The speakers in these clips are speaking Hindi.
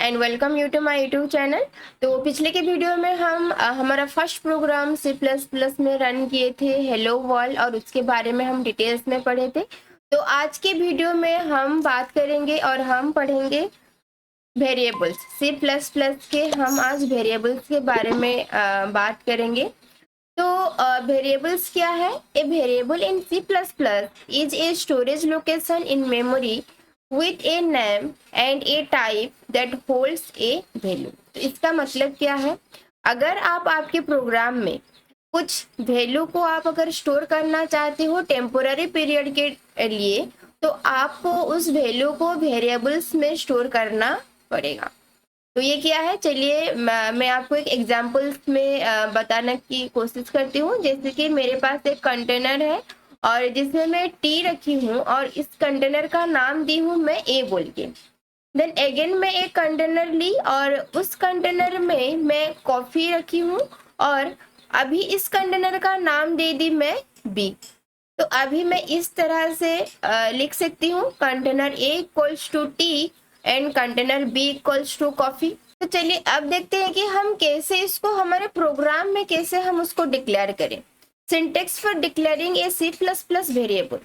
And welcome you to my YouTube channel. तो पिछले के वीडियो में हम हमारा फर्स्ट प्रोग्राम C++ में रन किए थे हेलो वर्ल्ड, और उसके बारे में हम डिटेल्स में पढ़े थे। तो आज के वीडियो में हम बात करेंगे और हम पढ़ेंगे वेरिएबल्स। C++ के हम आज वेरिएबल्स के बारे में बात करेंगे। तो वेरिएबल्स क्या है? A variable in C++ is a storage location in memory with a name and a type that holds a value। तो इसका मतलब क्या है? अगर आप आपके प्रोग्राम में कुछ वैल्यू को आप अगर स्टोर करना चाहते हो टेम्पोररी पीरियड के लिए, तो आपको उस वैल्यू को वेरिएबल्स में स्टोर करना पड़ेगा। तो ये क्या है, चलिए मैं आपको एक एग्जांपल्स में बताने की कोशिश करती हूँ। जैसे कि मेरे पास एक कंटेनर है और जिसमें मैं टी रखी हूँ और इस कंटेनर का नाम दी हूँ मैं ए बोल के। देन अगेन मैं एक कंटेनर ली और उस कंटेनर में मैं कॉफी रखी हूँ और अभी इस कंटेनर का नाम दे दी मैं बी। तो अभी मैं इस तरह से लिख सकती हूँ container A equals to tea and container B equals to coffee. तो चलिए अब देखते हैं कि हम कैसे इसको हमारे प्रोग्राम में कैसे हम उसको डिक्लेयर करें। Syntax for declaring a C++ variable.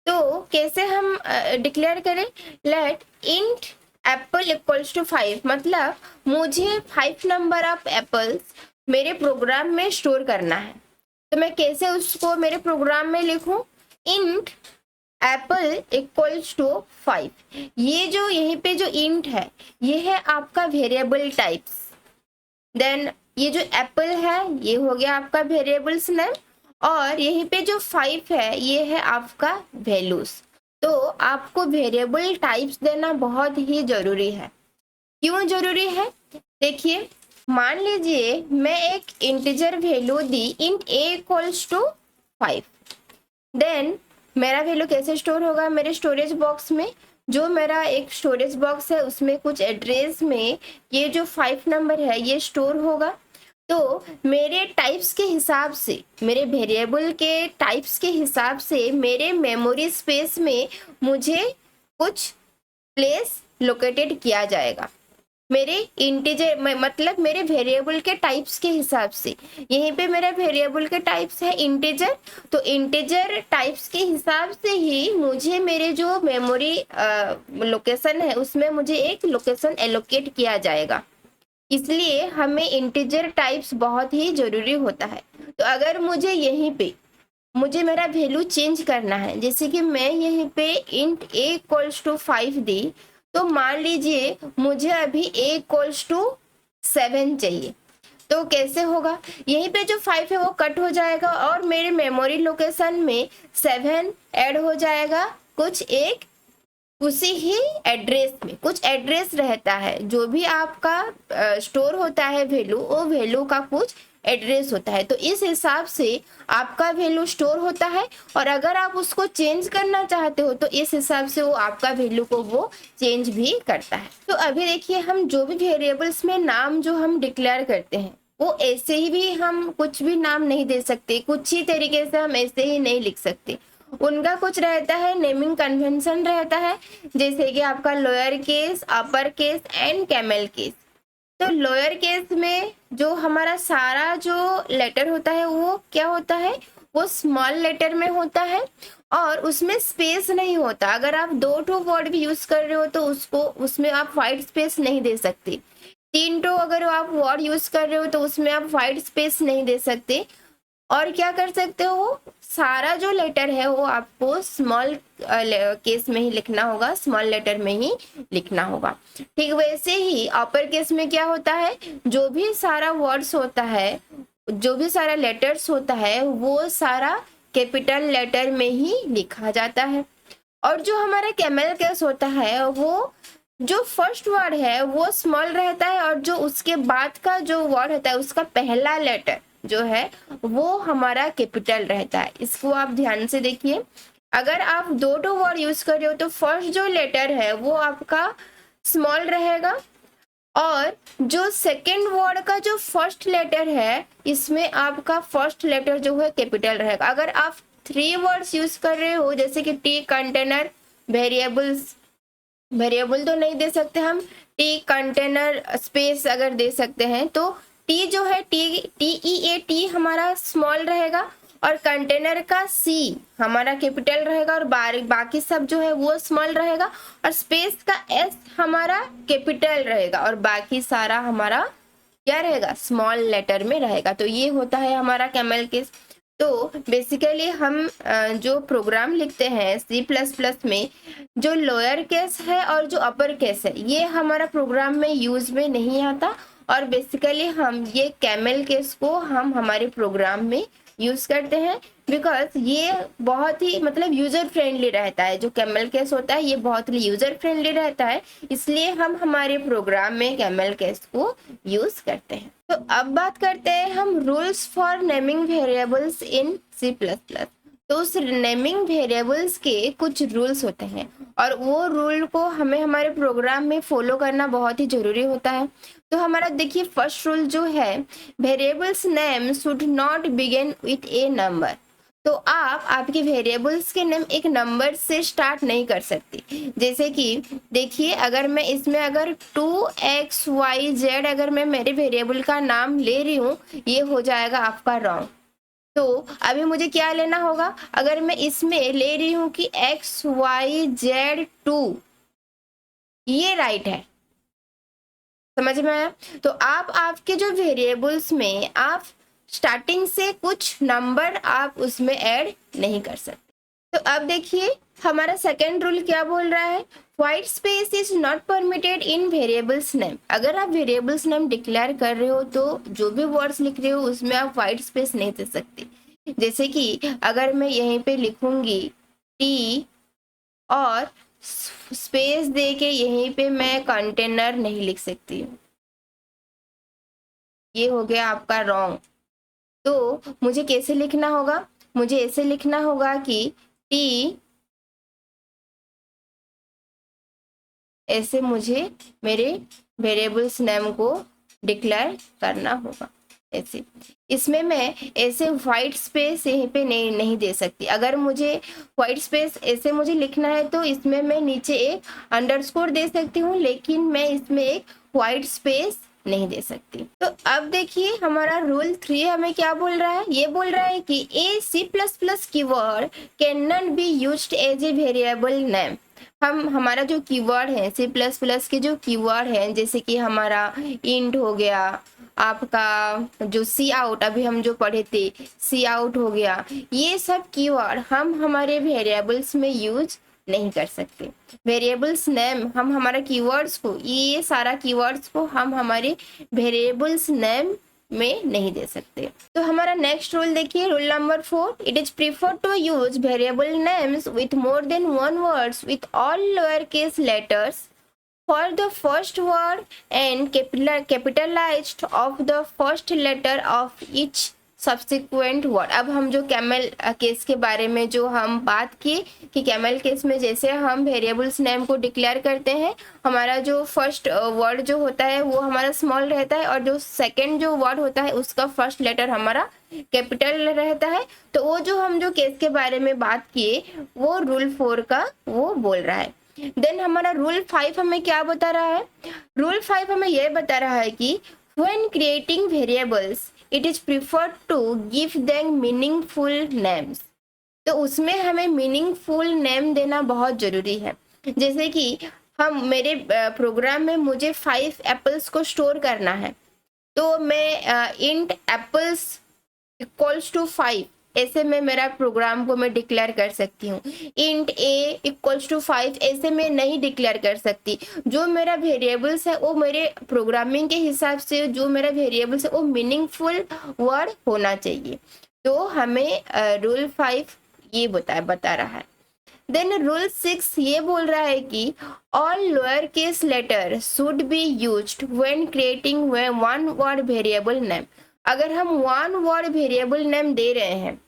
तो कैसे हम डिक्लेयर करें? Let int apple equals to 5, मतलब मुझे 5 नंबर ऑफ एप्पल्स मेरे प्रोग्राम में स्टोर करना है। तो मैं कैसे उसको मेरे प्रोग्राम में लिखूं? Int apple equals to 5। ये जो यहीं पे जो इंट है ये है आपका वेरिएबल टाइप्स। देन ये जो एप्पल है ये हो गया आपका वेरिएबल्स नेम, और यहीं पे जो 5 है ये है आपका वैल्यूज। तो आपको वेरिएबल टाइप्स देना बहुत ही जरूरी है। क्यों जरूरी है? देखिए, मान लीजिए मैं एक इंटीजर वैल्यू दी int a equals to 5। Then मेरा वैल्यू कैसे स्टोर होगा? मेरे स्टोरेज बॉक्स में, जो मेरा एक स्टोरेज बॉक्स है उसमें कुछ एड्रेस में ये जो 5 नंबर है ये स्टोर होगा। तो मेरे टाइप्स के हिसाब से, मेरे वेरिएबल के टाइप्स के हिसाब से मेरे मेमोरी स्पेस में मुझे कुछ प्लेस लोकेटेड किया जाएगा। मेरे इंटीजर मतलब मेरे वेरिएबल के टाइप्स के हिसाब से। यहीं पे मेरा वेरिएबल के टाइप्स है इंटीजर, तो इंटीजर टाइप्स के हिसाब से ही मुझे मेरे जो मेमोरी लोकेशन है उसमें मुझे एक लोकेशन एलोकेट किया जाएगा। इसलिए हमें इंटीजर टाइप्स बहुत ही जरूरी होता है। तो अगर मुझे यहीं पे मुझे मेरा वैल्यू चेंज करना है, जैसे कि मैं यहीं पे इंट a इक्वल्स टू 5 दी, तो मान लीजिए मुझे अभी a इक्वल्स टू 7 चाहिए। तो कैसे होगा? यहीं पे जो 5 है वो कट हो जाएगा और मेरे मेमोरी लोकेशन में 7 ऐड हो जाएगा। कुछ एक उसी ही एड्रेस में कुछ एड्रेस रहता है, जो भी आपका स्टोर होता है वैल्यू, वो वैल्यू का कुछ एड्रेस होता है। तो इस हिसाब से आपका वैल्यू स्टोर होता है, और अगर आप उसको चेंज करना चाहते हो तो इस हिसाब से वो आपका वैल्यू को वो चेंज भी करता है। तो अभी देखिए, हम जो भी वेरिएबल्स में नाम जो हम डिक्लेयर करते हैं वो ऐसे ही भी हम कुछ भी नाम नहीं दे सकते, कुछ ही तरीके से हम ऐसे ही नहीं लिख सकते। उनका कुछ रहता है, नेमिंग कन्वेंशन रहता है, जैसे कि आपका lower case, upper case and camel case. तो लोअर केस में जो हमारा सारा जो लेटर होता है वो क्या होता है? वो स्मॉल लेटर में होता है और उसमें स्पेस नहीं होता। अगर आप 2 वर्ड भी यूज कर रहे हो तो उसको उसमें आप वाइट स्पेस नहीं दे सकते। 3 अगर आप वर्ड यूज कर रहे हो तो उसमें आप वाइट स्पेस नहीं दे सकते। और क्या कर सकते हो? सारा जो लेटर है वो आपको स्मॉल केस में ही लिखना होगा, स्मॉल लेटर में ही लिखना होगा। ठीक वैसे ही अपर केस में क्या होता है? जो भी सारा वर्ड्स होता है, जो भी सारा लेटर्स होता है वो सारा कैपिटल लेटर में ही लिखा जाता है। और जो हमारा कैमल केस होता है वो जो फर्स्ट वर्ड है वो स्मॉल रहता है, और जो उसके बाद का जो वर्ड होता है उसका पहला लेटर जो है वो हमारा कैपिटल रहता है। इसको आप ध्यान से देखिए। अगर आप 2 वर्ड यूज कर रहे हो तो फर्स्ट जो लेटर है वो आपका स्मॉल रहेगा, और जो सेकंड वर्ड का जो फर्स्ट लेटर है इसमें आपका फर्स्ट लेटर जो है कैपिटल रहेगा। अगर आप 3 वर्ड्स यूज कर रहे हो, जैसे कि टी, कंटेनर, वेरिएबल्स, वेरिएबल तो नहीं दे सकते हम, टी कंटेनर स्पेस अगर दे सकते हैं तो टी जो है टी हमारा स्मॉल रहेगा और कंटेनर का सी हमारा कैपिटल रहेगा और बाकी सब जो है वो स्मॉल रहेगा और स्पेस का एस हमारा कैपिटल रहेगा और बाकी सारा हमारा क्या रहेगा, स्मॉल लेटर में रहेगा। तो ये होता है हमारा कैमल केस। तो बेसिकली हम जो प्रोग्राम लिखते हैं C++ में, जो लोअर केस है और जो अपर केस है ये हमारा प्रोग्राम में यूज में नहीं आता और बेसिकली हम ये कैमल केस को हम हमारे प्रोग्राम में यूज करते हैं बिकॉज ये बहुत ही मतलब यूजर फ्रेंडली रहता है। जो कैमल केस होता है ये बहुत ही यूजर फ्रेंडली रहता है, इसलिए हम हमारे प्रोग्राम में कैमल केस को यूज करते हैं। तो अब बात करते हैं हम rules for naming variables in C++। तो उस नेमिंग वेरिएबल्स के कुछ रूल्स होते हैं और वो रूल को हमें हमारे प्रोग्राम में फॉलो करना बहुत ही जरूरी होता है। तो हमारा देखिए फर्स्ट रूल जो है, variables name should not begin with A number. तो आप आपके वेरिएबल्स के नेम एक नंबर से स्टार्ट नहीं कर सकती। जैसे कि देखिए अगर मैं इसमें अगर 2xyz अगर मैं मेरे वेरिएबल का नाम ले रही हूँ, ये हो जाएगा आपका रॉन्ग। तो अभी मुझे क्या लेना होगा, अगर मैं इसमें ले रही हूँ कि xyz2, ये राइट है, समझ में आया। तो आप आपके जो वेरिएबल्स में आप स्टार्टिंग से कुछ नंबर आप उसमें ऐड नहीं कर सकते। तो अब देखिए हमारा सेकेंड रूल क्या बोल रहा है, white space is not permitted in variables name. अगर आप वेरिएबल्स नेम डिक्लेयर कर रहे हो तो जो भी वर्ड्स लिख रहे हो उसमें आप व्हाइट स्पेस नहीं दे सकते। जैसे कि अगर मैं यहीं पे लिखूंगी टी और स्पेस दे के यहीं पे मैं कंटेनर नहीं लिख सकती हूँ, ये हो गया आपका रॉन्ग। तो मुझे कैसे लिखना होगा, मुझे ऐसे लिखना होगा कि टी, ऐसे मुझे मेरे वेरिएबल्स नेम को डिक्लेयर करना होगा ऐसे। इसमें मैं ऐसे व्हाइट स्पेस यहीं पे नहीं दे सकती। अगर मुझे व्हाइट स्पेस ऐसे मुझे लिखना है तो इसमें मैं नीचे एक अंडरस्कोर दे सकती हूँ, लेकिन मैं इसमें एक व्हाइट स्पेस नहीं दे सकती। तो अब देखिए हमारा रूल 3 हमें क्या बोल रहा है, ये बोल रहा है कि a C++ keyword can not be used as a variable name. हम हमारा जो कीवर्ड है C++ के जो कीवर्ड है, जैसे कि हमारा इंट हो गया, आपका जो सी आउट अभी हम जो पढ़े थे सी आउट हो गया, ये सब कीवर्ड हम हमारे वेरिएबल्स में यूज नहीं कर सकते। वेरिएबल्स नेम हम हमारा कीवर्ड्स को, ये सारा कीवर्ड्स को हम हमारे वेरिएबल्स नेम में नहीं दे सकते। तो हमारा नेक्स्ट रूल देखिए, rule number 4, it is prefer to use variable names with more than one words with all lower case letters for the first word and capitalized of the first letter of each subsequent word। अब हम जो कैमल केस के बारे में जो हम बात की कि कैमल केस में जैसे हम वेरिएबल्स नेम को डिक्लेयर करते हैं, हमारा जो फर्स्ट वर्ड जो होता है वो हमारा स्मॉल रहता है और जो सेकंड जो वर्ड होता है उसका फर्स्ट लेटर हमारा कैपिटल रहता है। तो वो जो हम जो केस के बारे में बात किए वो रूल 4 का वो बोल रहा है। देन हमारा रूल 5 हमें क्या बता रहा है, रूल 5 हमें यह बता रहा है कि when creating variables it is preferred to give them meaningful names। तो उसमें हमें मीनिंगफुल नेम देना बहुत जरूरी है। जैसे कि हम मेरे प्रोग्राम में मुझे 5 एप्पल्स को स्टोर करना है, तो मैं इंट एप्पल्स इक्वल्स टू 5 ऐसे में मेरा प्रोग्राम को मैं डिक्लेयर कर सकती हूँ। इंट ए इक्वल्स टू 5 ऐसे में नहीं डिक्लेयर कर सकती। जो मेरा वेरिएबल्स है वो मेरे प्रोग्रामिंग के हिसाब से जो मेरा वेरिएबल्स है वो मीनिंगफुल वर्ड होना चाहिए। तो हमें रूल 5 ये बता रहा है। देन रूल 6 ये बोल रहा है कि all lower case letter should be used when creating one word variable name. अगर हम वन वर्ड वेरिएबल नेम दे रहे हैं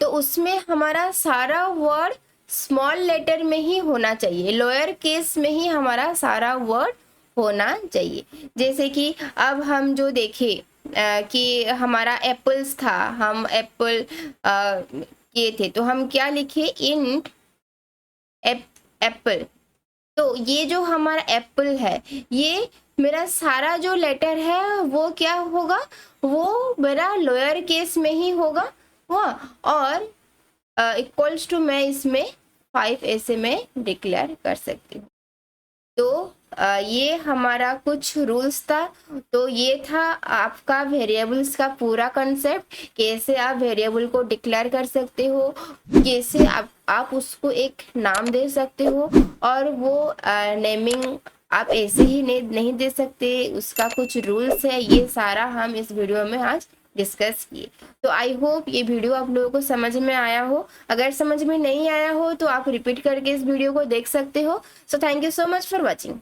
तो उसमें हमारा सारा वर्ड स्मॉल लेटर में ही होना चाहिए, लोअर केस में ही हमारा सारा वर्ड होना चाहिए। जैसे कि अब हम जो देखें कि हमारा एप्पल्स था, हम एप्पल किए थे, तो हम क्या लिखे, इंट एप्पल तो ये जो हमारा एप्पल है, ये मेरा सारा जो लेटर है वो क्या होगा, वो मेरा लोअर केस में ही होगा, हाँ, और इक्वल्स टू मैं इसमें 5 ऐसे मैं डिक्लेयर कर सकती हूँ। तो ये हमारा कुछ रूल्स था। तो ये था आपका वेरिएबल्स का पूरा कंसेप्ट, कैसे आप वेरिएबल को डिक्लेयर कर सकते हो, कैसे आप उसको एक नाम दे सकते हो, और वो नेमिंग आप ऐसे ही नहीं दे सकते, उसका कुछ रूल्स है, ये सारा हम इस वीडियो में आज डिस्कस किए। तो आई होप ये वीडियो आप लोगों को समझ में आया हो। अगर समझ में नहीं आया हो तो आप रिपीट करके इस वीडियो को देख सकते हो। So thank you so much for watching.